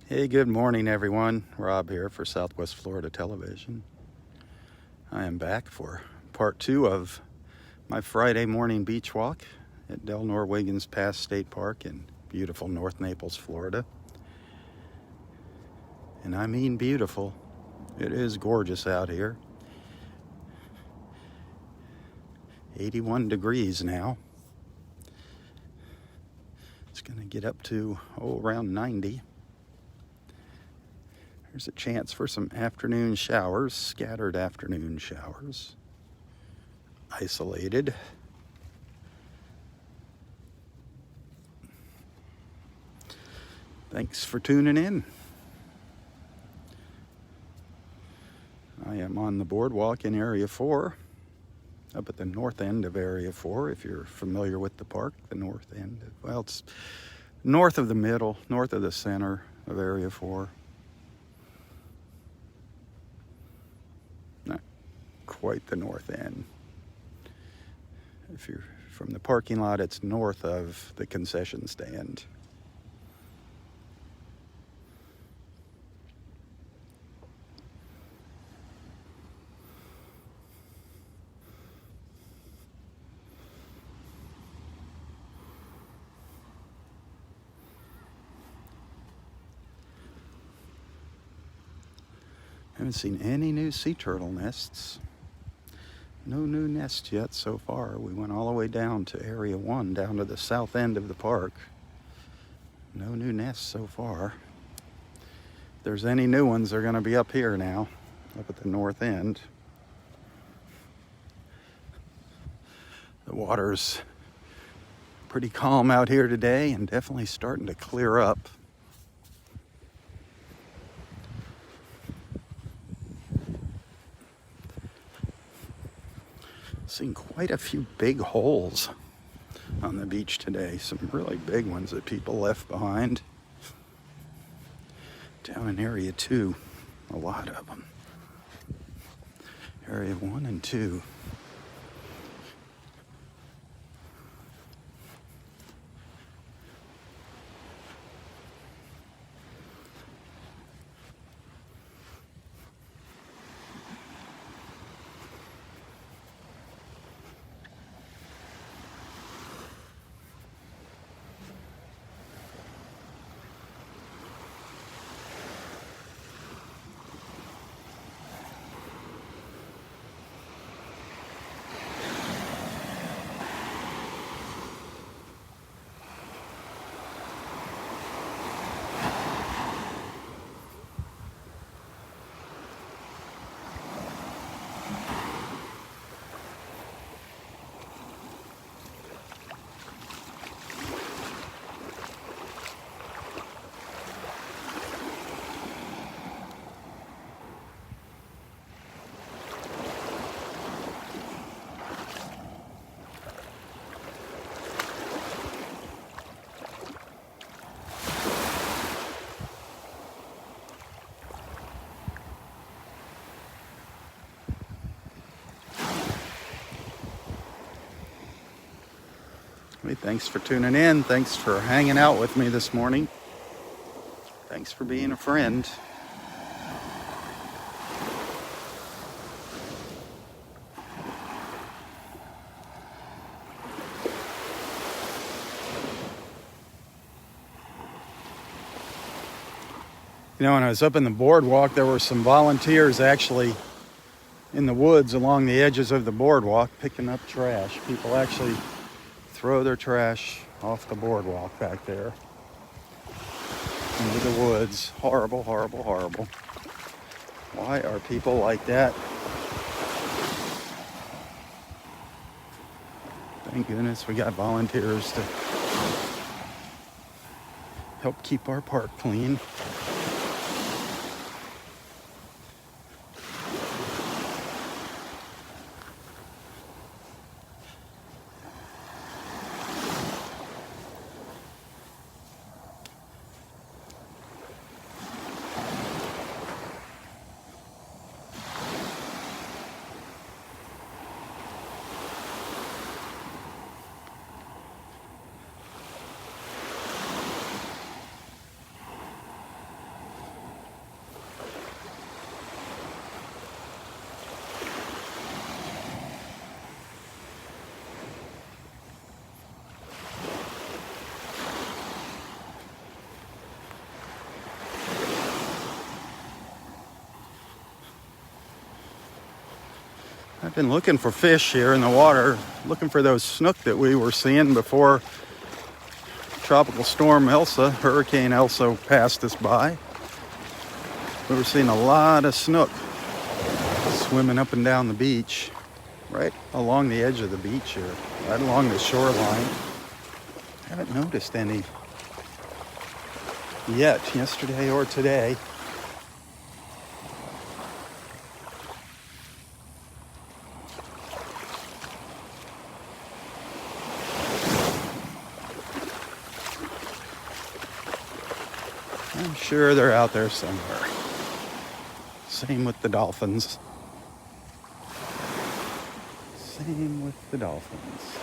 Hey, good morning, everyone. Robb here for Southwest Florida Television. I am back for part 2 of my Friday morning beach walk at Delnor-Wiggins Pass State Park in beautiful North Naples, Florida. And I mean beautiful. It is gorgeous out here. 81 degrees now. It's going to get up to, around 90. There's a chance for some afternoon showers, scattered afternoon showers. Isolated. Thanks for tuning in. I am on the boardwalk in Area 4, up at the north end of Area 4, if you're familiar with the park, the north end. Well, it's north of the middle, north of the center of Area 4. Not quite the north end. If you're from the parking lot, it's north of the concession stand. Haven't seen any new sea turtle nests. No new nests yet so far. We went all the way down to Area 1, down to the south end of the park. No new nests so far. If there's any new ones, they're going to be up here now, up at the north end. The water's pretty calm out here today and definitely starting to clear up. Seen quite a few big holes on the beach today. Some really big ones that people left behind. Down in Area 2, a lot of them. Area 1 and 2. Hey, thanks for tuning in. Thanks for hanging out with me this morning. Thanks for being a friend. You know, when I was up in the boardwalk, there were some volunteers actually in the woods along the edges of the boardwalk picking up trash. People actually throw their trash off the boardwalk back there into the woods. Horrible, horrible, horrible. Why are people like that? Thank goodness we got volunteers to help keep our park clean. been looking for fish here in the water, looking for those snook that we were seeing before Tropical Storm Elsa, Hurricane Elsa passed us by. We were seeing a lot of snook swimming up and down the beach, right along the edge of the beach here, right along the shoreline. I haven't noticed any yet, yesterday or today. I'm sure they're out there somewhere. Same with the dolphins. Same with the dolphins.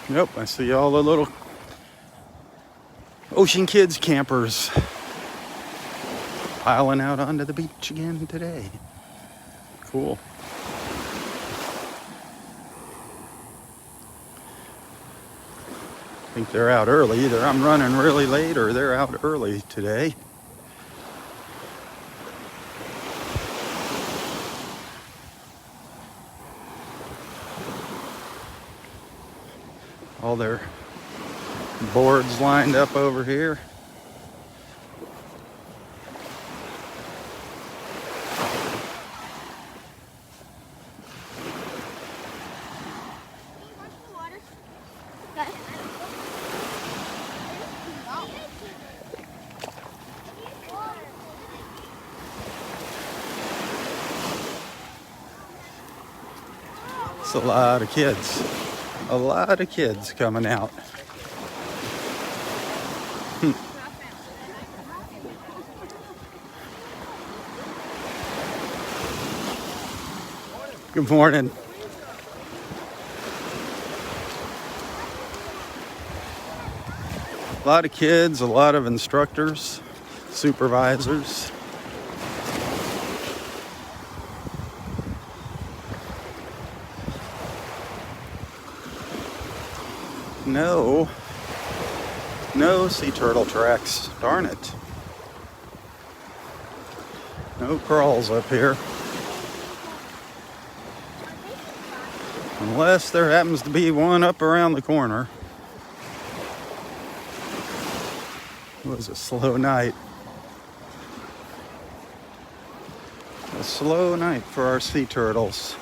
Yep, I see all the little Ocean Kids campers piling out onto the beach again today. Cool. I think they're out early. Either I'm running really late or they're out early today. All their boards lined up over here. It's a lot of kids. A lot of kids coming out. Good morning. A lot of kids, a lot of instructors, supervisors. No sea turtle tracks. Darn it. No crawls up here. Unless there happens to be one up around the corner. It was a slow night. A slow night for our sea turtles.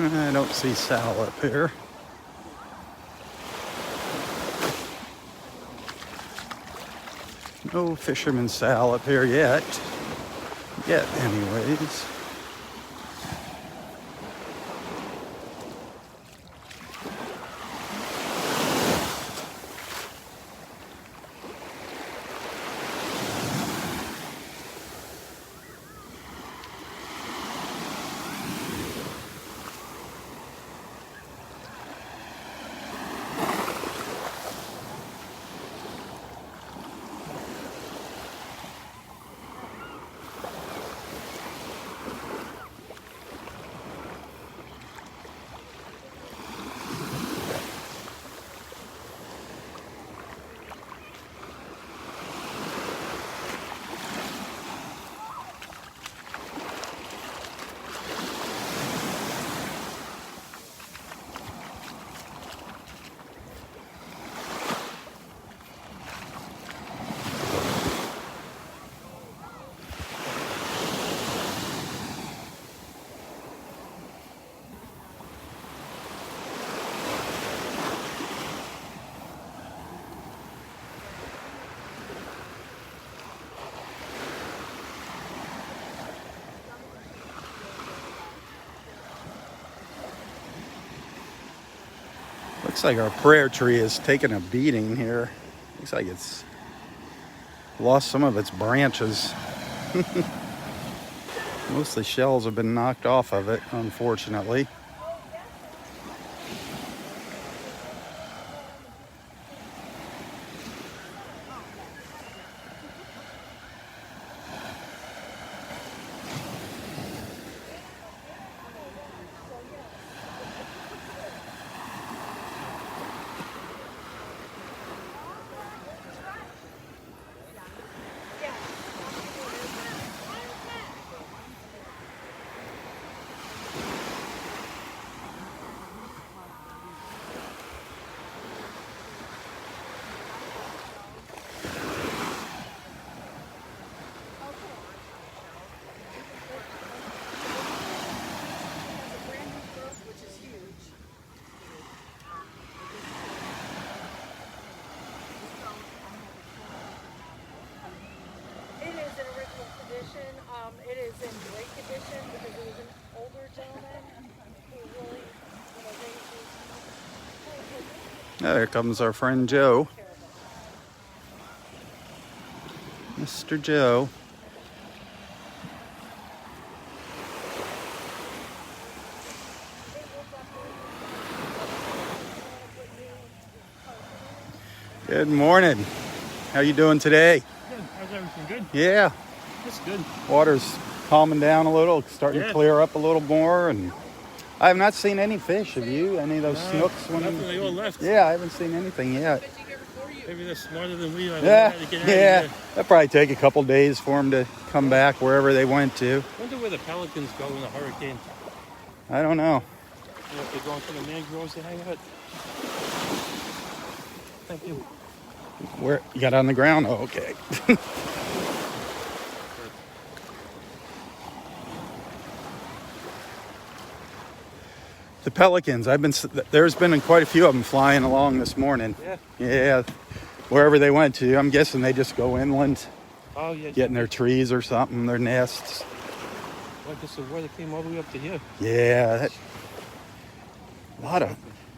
I don't see Sal up here. No fisherman Sal up here yet. Anyways. Looks like our prayer tree is taking a beating here. Looks like it's lost some of its branches. Most of the shells have been knocked off of it, unfortunately. It is in great condition because it was an older gentleman who really, There comes our friend Joe. Mr. Joe. Good morning. How you doing today? Good. How's everything? Good? Yeah. That's good. Water's calming down a little, starting to clear up a little more, and I have not seen any fish. Have you? Any of those snooks? Nothing. They all left. Yeah, I haven't seen anything yet. Maybe they're smarter than we are. Yeah, yeah. That'll probably take a couple days for them to come back wherever they went to. I wonder where the pelicans go in a hurricane. I don't know. If they're going to the mangroves to hang out. Thank you. Where you got on the ground? Oh, okay. The pelicans. There's been quite a few of them flying along this morning. Yeah. Wherever they went to, I'm guessing they just go inland. Oh yeah. Get in their trees or something, their nests. Well, I guess the water came all the way up to here. Yeah.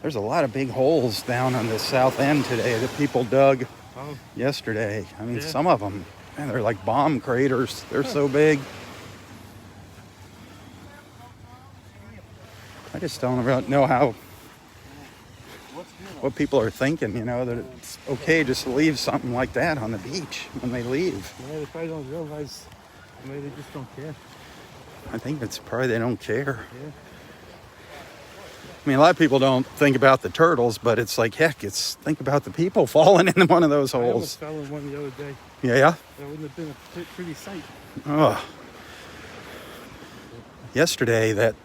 There's a lot of big holes down on the south end today that people dug yesterday. I mean, some of them, man, they're like bomb craters. They're so big. I just don't know what people are thinking, that it's okay just to leave something like that on the beach when they leave. Yeah, they probably don't realize. Maybe they just don't care. I think it's probably they don't care. Yeah. I mean, a lot of people don't think about the turtles, but it's like, heck, think about the people falling into one of those holes. I almost fell in one the other day. Yeah? That wouldn't have been a pretty sight. Oh. Yesterday, that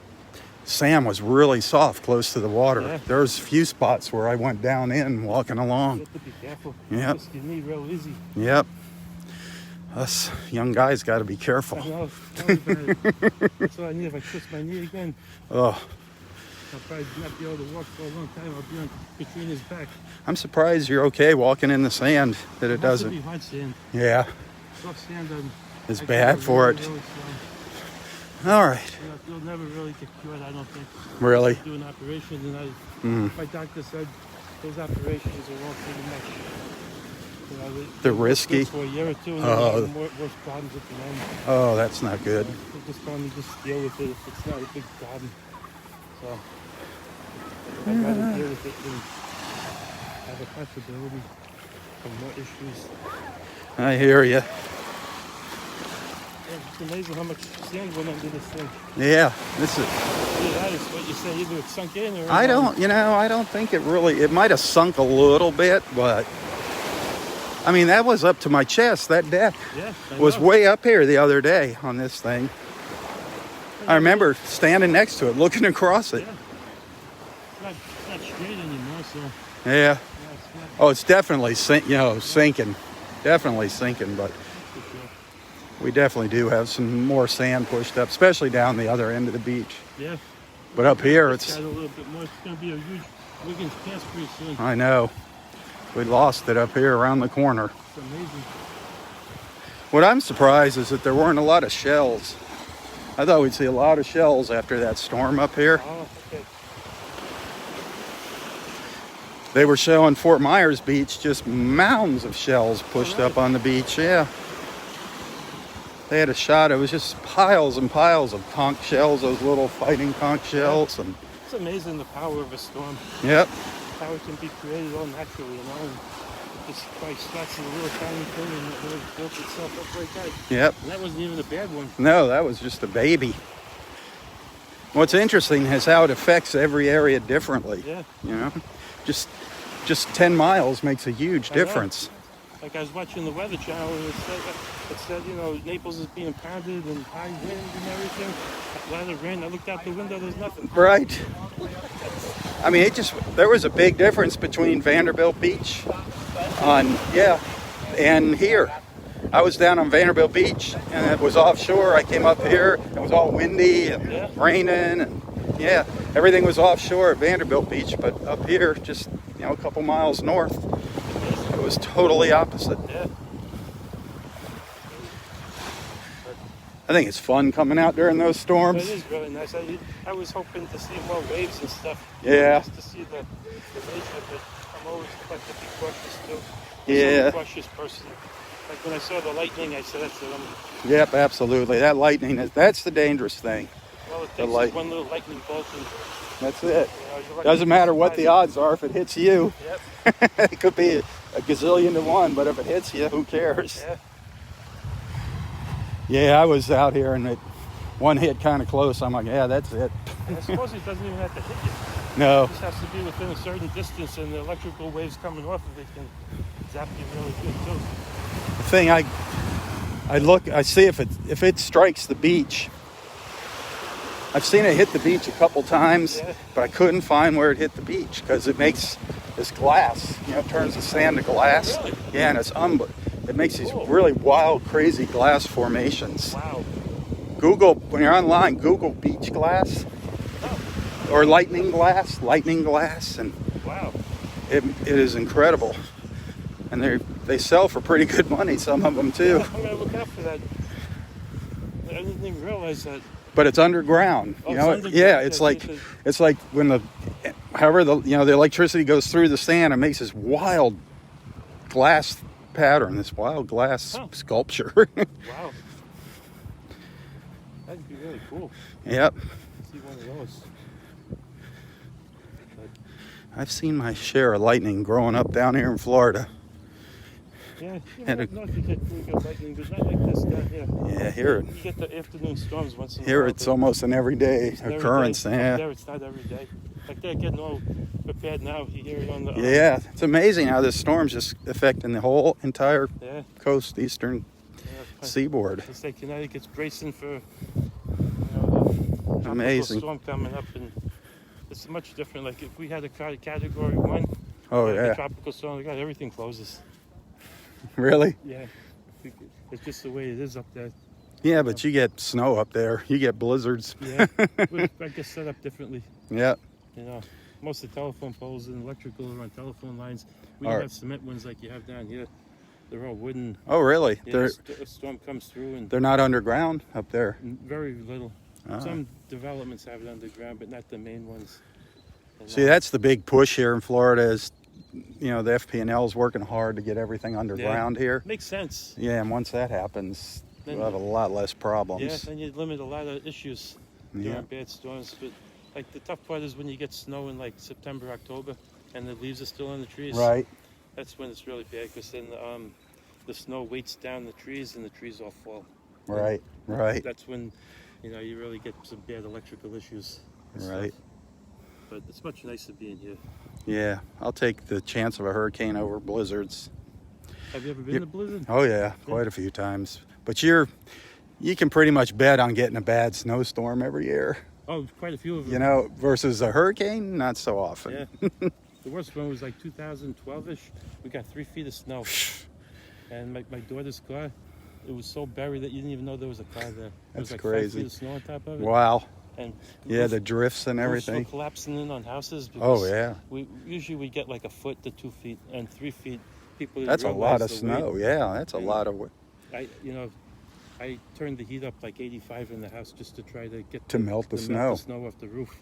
sand was really soft close to the water. Yeah. There was a few spots where I went down in walking along. You have to be careful. Yep. You need real easy. Yep. Us young guys got to be careful. I know. That's what I need if I twist my knee again. Oh. I'll probably not be able to walk for a long time. I'll be on Katrina's back. I'm surprised you're okay walking in the sand, that it has to doesn't. be hard sand. Yeah, Soft sand it's I bad feel for really, it. really slow. All right. You'll never really get cured, I don't think. Really? Do an operation, and Mm. my doctor said those operations are all pretty much. You know, They're good risky. for a year or two, and Oh. then worse problems at the end. Oh, that's not good. They just tell me just deal with it if it's not a big problem. So I'd rather deal with it than have a possibility of more issues. I hear you. Yeah, it's amazing how much sand went under this thing. Yeah, this is. Either that is what you say, either it's sunk in or... I don't think it really. It might have sunk a little bit, but I mean, that was up to my chest. That deck Yeah, I was know. way up here the other day on this thing. I remember standing next to it, looking across it. Yeah. It's not straight anymore, so... Yeah. Yeah, it's not Oh, it's definitely sinking. Definitely sinking, but for sure. we definitely do have some more sand pushed up, especially down the other end of the beach. Yeah. But up here, It's it's. got a little bit more. It's going to be a huge Wiggins Pass pretty soon. I know. We lost it up here around the corner. It's amazing. What I'm surprised is that there weren't a lot of shells. I thought we'd see a lot of shells after that storm up here. Oh, okay. They were showing Fort Myers Beach, just mounds of shells pushed up on the beach. Yeah. They had a shot. It was just piles and piles of conch shells, those little fighting conch shells. And It's amazing the power of a storm. yep. How it can be created all naturally, you know. And it just by starts in a little tiny thing and it really built itself up like that. Yep. And that wasn't even a bad one. No, that was just a baby. What's interesting is how it affects every area differently. Yeah. You know, just 10 miles makes a huge I know. difference. Like I was watching the Weather Channel and it said, you know, Naples is being pounded and high wind and everything. A lot of rain. I looked out the window, there's nothing. Right. I mean, there was a big difference between Vanderbilt Beach and here. I was down on Vanderbilt Beach and it was offshore. I came up here, it was all windy and raining and yeah, everything was offshore at Vanderbilt Beach, but up here, just, a couple miles north, it was totally opposite. Yeah. I think it's fun coming out during those It storms. is really nice. I was hoping to see more waves and stuff. Yeah. Just to see the nature, but I'm always got to be cautious too. Yeah. I'm a cautious person. Like when I saw the lightning, I said, that's it. Yep, absolutely. That lightning, that's the dangerous thing. Well, it The takes light- one little lightning bolt and That's it. you're lucky Doesn't to matter what the survive odds are if it hits you. it. Yep. It could be a gazillion to one, but if it hits you, who cares? Yeah. Yeah, I was out here and one hit kind of close. I'm like, yeah, that's it. And I suppose it doesn't even have to hit you. No. It just has to be within a certain distance, and the electrical waves coming off of it can zap you really good too. The thing I see if it strikes the beach. I've seen it hit the beach a couple times, Yeah. but I couldn't find where it hit the beach because it makes this glass, it turns the sand to glass. Really? Yeah, and it makes these really wild, crazy glass formations. Wow. When you're online, Google beach glass or lightning glass, and Wow. it is incredible. And they sell for pretty good money, some of them too. I'm gonna look out for that. I didn't even realize that. But it's underground. Oh, it's underground. Yeah, it's like when the electricity goes through the sand, it makes this wild glass pattern, this wild glass sculpture. Wow. That'd be really cool. Yep. See one of those. I've seen my share of lightning growing up down here in Florida. Yeah, And up north you get pretty good lightning, but not like this down here. Yeah, here You get the afternoon storms once in a here while. it's but almost an everyday it's every occurrence. day. Yeah. Up there it's not every day. Like they're getting all prepared now. You hear it on the... Yeah, it's amazing how this storm's just affecting the whole entire Yeah. coast, eastern seaboard. It's like Connecticut's bracing for the tropical Amazing. storm coming up, and it's much different. Like if we had a category 1, Oh, like yeah. a tropical storm, God, everything closes. Really? Yeah, it's just the way it is up there. Yeah, but you get snow up there. You get blizzards. Yeah, I guess set up differently. Yeah. You know, most of the telephone poles and electrical are on telephone lines. We All don't right. have cement ones like you have down here. They're all wooden. Oh, really? Yeah, a storm comes through and They're not underground up there. very little. Ah. Some developments have it underground, but not the main ones. And, See, that's the big push here in Florida is, you know, the FP&L is working hard to get everything underground here. makes sense. Yeah, and once that happens, Then- we'll have a lot less problems. Yeah, then you limit a lot of issues during Yeah. bad storms. But like the tough part is when you get snow in like September, October, and the leaves are still on the trees. Right. That's when it's really bad because then the snow weights down the trees and the trees all fall. Right. Right. That's when you really get some bad electrical issues. and Right. stuff. But it's much nicer being here. Yeah, I'll take the chance of a hurricane over blizzards. Have you ever been Yep. to Blizzard? Oh yeah, quite a few times. But you can pretty much bet on getting a bad snowstorm every year. Oh, quite a few of them. You know, versus a hurricane, not so often. Yeah. The worst one was like 2012-ish. We got 3 feet of snow. And my daughter's car, it was so buried that you didn't even know there was a car there. It That's was like crazy. 5 feet of snow on top of it. Wow. And Yeah, the drifts and roofs were everything. collapsing in on houses. Oh because yeah, we get like a foot to 2 feet and 3 feet. People didn't that's a lot of realize the weight. snow. Yeah, that's a And lot of I turned the heat up like 85 in the house just to try to get To melt the snow. off the roof,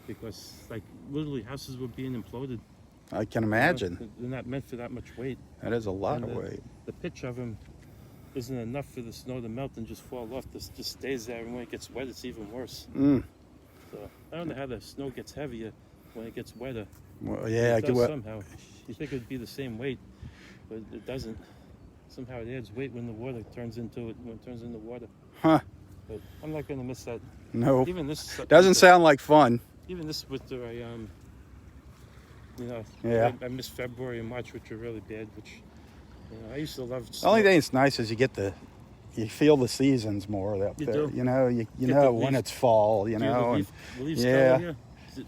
because like literally houses were being imploded. I can You know, imagine. they're not meant for that much weight. That is a lot And of weight. The pitch of them isn't enough for the snow to melt and just fall off. This just stays there, and when it gets wet, it's even worse. Mm. So I don't know how the snow gets heavier when it gets wetter. Well, yeah, It does well, somehow. You think it'd be the same weight, but it doesn't. Somehow it adds weight when the water turns into water. huh? But I'm not gonna miss that. No, Even this doesn't sound like fun. Even this winter, Yeah. I missed February and March, which are really bad. Which I used to love. The only thing that's nice is you feel the seasons more up You there. do. You know, you Get know the when leaves. it's fall. You know, and the leaves yeah. color here?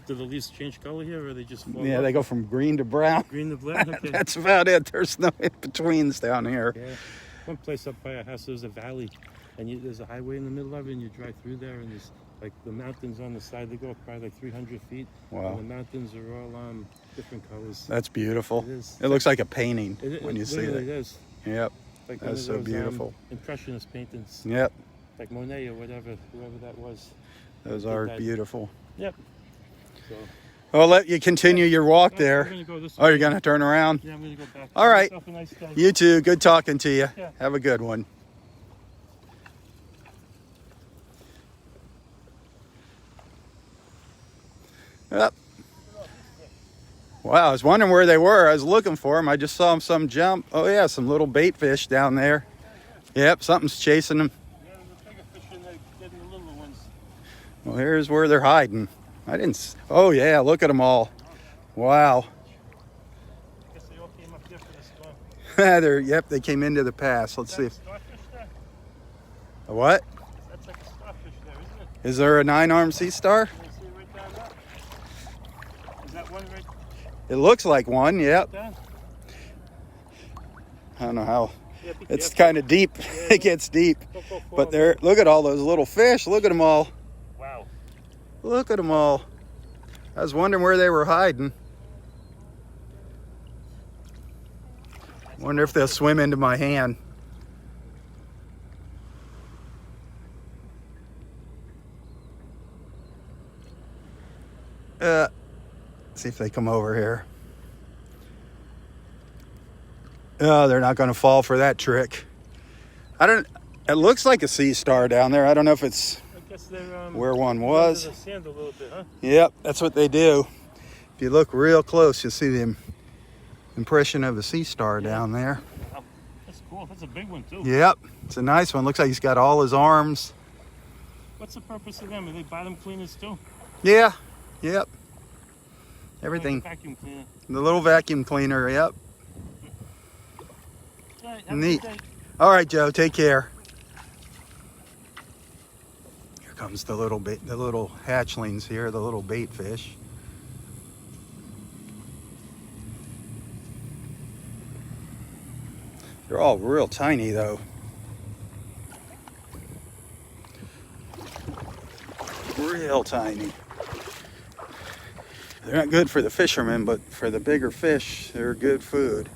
Do the leaves change color here, or they just fall yeah, off? they go from green to brown. Green to black. Okay. That's about it. There's no in betweens down here. Yeah. One place up by our house, there's a valley, and there's a highway in the middle of it, and you drive through there, and there's like the mountains on the side. They go up probably like 300 feet. Wow. And the mountains are all different colors. That's beautiful. It is. It looks like a painting It when you see literally that. is. Yep. Like That's one of so those, beautiful. Impressionist paintings, Yep. like Monet or whatever, whoever that was. Those Did are that. beautiful. Yep. So. I'll let you continue your walk I'm there. gonna go this Oh, way. you're going to turn around? Yeah, I'm gonna go back. All right. Have yourself a nice day. You too. Good talking to you. Yeah. Have a good one. Yep. Wow, I was wondering where they were. I was looking for them. I just saw some jump. Oh yeah, some little bait fish down there. Yep, something's chasing them. Yeah, there's a bigger fish in there getting the little ones. Well, here's where they're hiding. Oh yeah, look at them all. Wow. I guess they all came up there for the storm. Yep, they came into the pass. Let's see if Starfish there? a what? That's like a starfish there, isn't it? Is there a 9-armed sea star? Can you see it right down there? Is that one right It looks like one. Yep. down? I don't know how. Yeah, be It's careful. kind of deep. It gets deep. Don't go But far. there, look at all those little fish. Look at them all. Wow. Look at them all. I was wondering where they were hiding. Wonder if they'll swim into my hand. See if they come over here. Oh, they're not going to fall for that trick. It looks like a sea star down there. I don't know if it's I guess they're where one under was. the sand a little bit, huh? Yep, that's what they do. If you look real close, you'll see the impression of a sea star down there. Wow. That's cool. That's a big one too. Yep, it's a nice one. Looks like he's got all his arms. What's the purpose of them? Are they bottom cleaners too? Yeah, yep. Like Everything. a vacuum cleaner. The little vacuum cleaner, yep. All right, have a Neat. good day. All right, Joe, take care. Here comes the little hatchlings here, the little bait fish. They're all real tiny though. Real tiny. They're not good for the fishermen, but for the bigger fish, they're good food.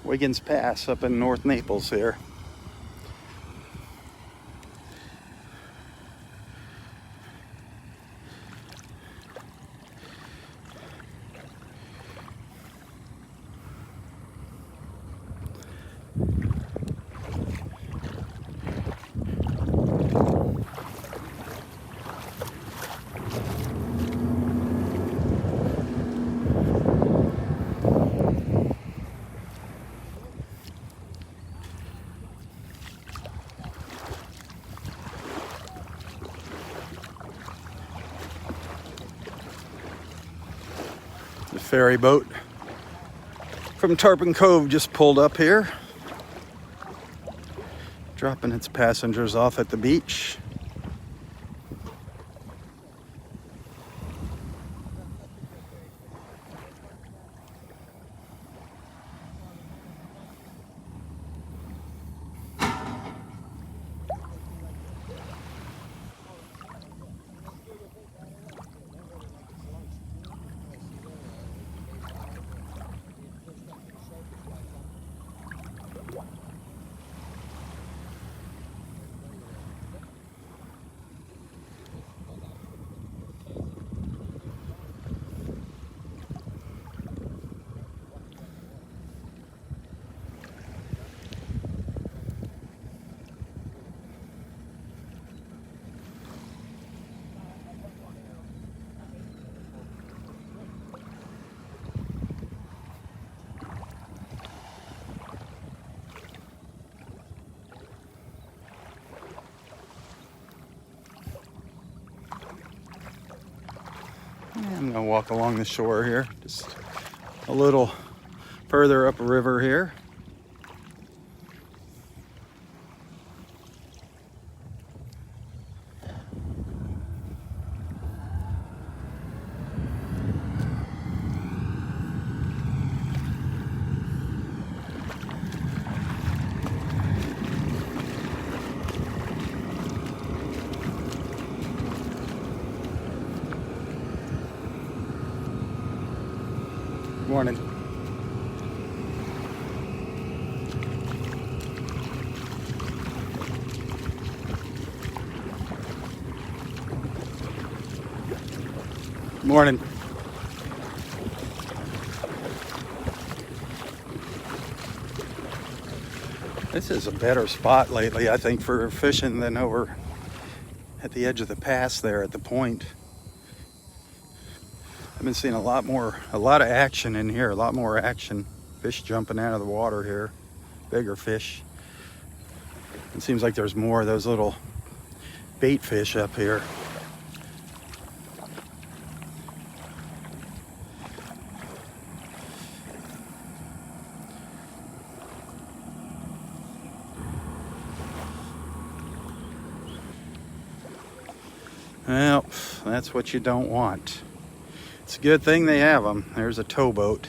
Wiggins Pass up in North Naples here. The ferry boat from Tarpon Cove just pulled up here, dropping its passengers off at the beach. I'm gonna walk along the shore here, just a little further up a river here. Morning. Morning. This is a better spot lately, I think, for fishing than over at the edge of the pass there at the point. I've been seeing a lot of action in here, a lot more action. Fish jumping out of the water here, bigger fish. It seems like there's more of those little bait fish up here. Well, that's what you don't want. It's a good thing they have them. There's a towboat.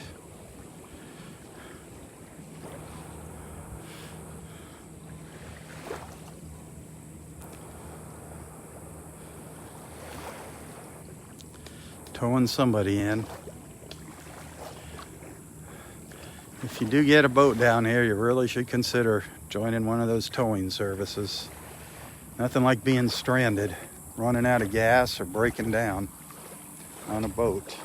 Towing somebody in. If you do get a boat down here, you really should consider joining one of those towing services. Nothing like being stranded, running out of gas, or breaking down on a boat.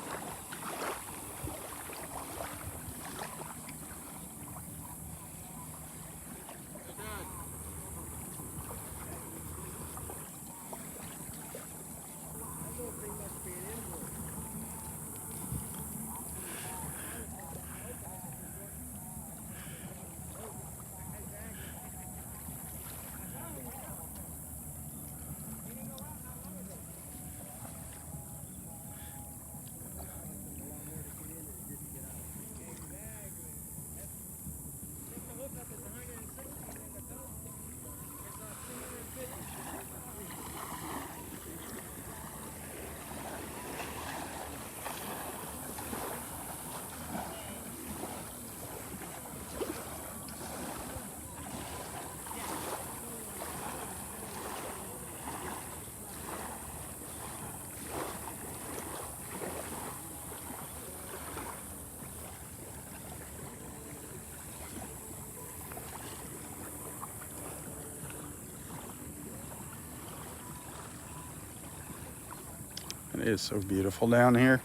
It is so beautiful down here,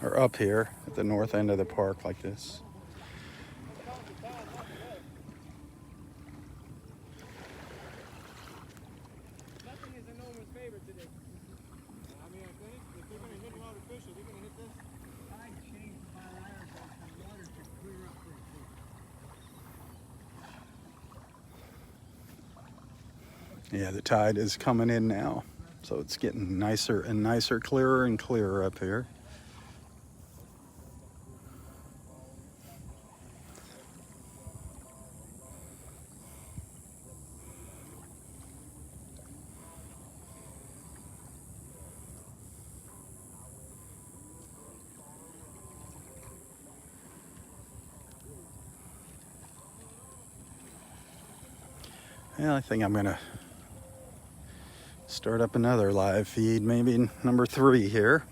or up here at the north end of the park like this. Nothing is a Norman's favorite today. I mean, I think if they're going to hit a lot of fish, are they going to hit this? I changed my ladder so the water should clear up pretty quick. Yeah, the tide is coming in now, so it's getting nicer and nicer, clearer and clearer up here. Well, I think I'm gonna start up another live feed, maybe number 3 here.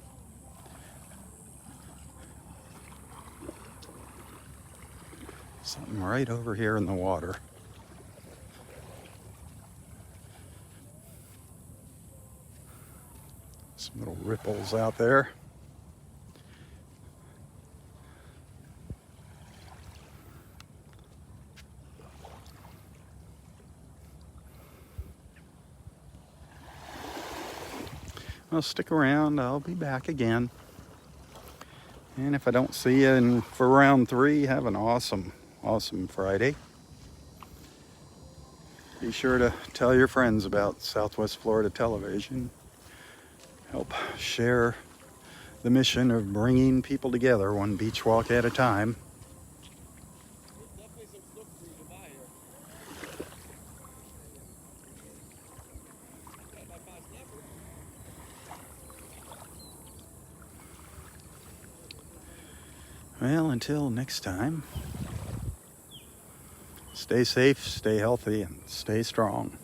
Something right over here in the water. Some little ripples out there. Well, stick around. I'll be back again. And if I don't see you for round 3, have an awesome, awesome Friday. Be sure to tell your friends about Southwest Florida Television. Help share the mission of bringing people together one beach walk at a time. Definitely some stuff for you to buy here. Got my past number. Well, until next time, stay safe, stay healthy, and stay strong.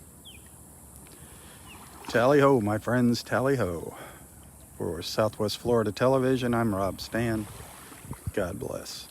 Tally ho, my friends, tally ho. For Southwest Florida Television, I'm Robb Stan. God bless.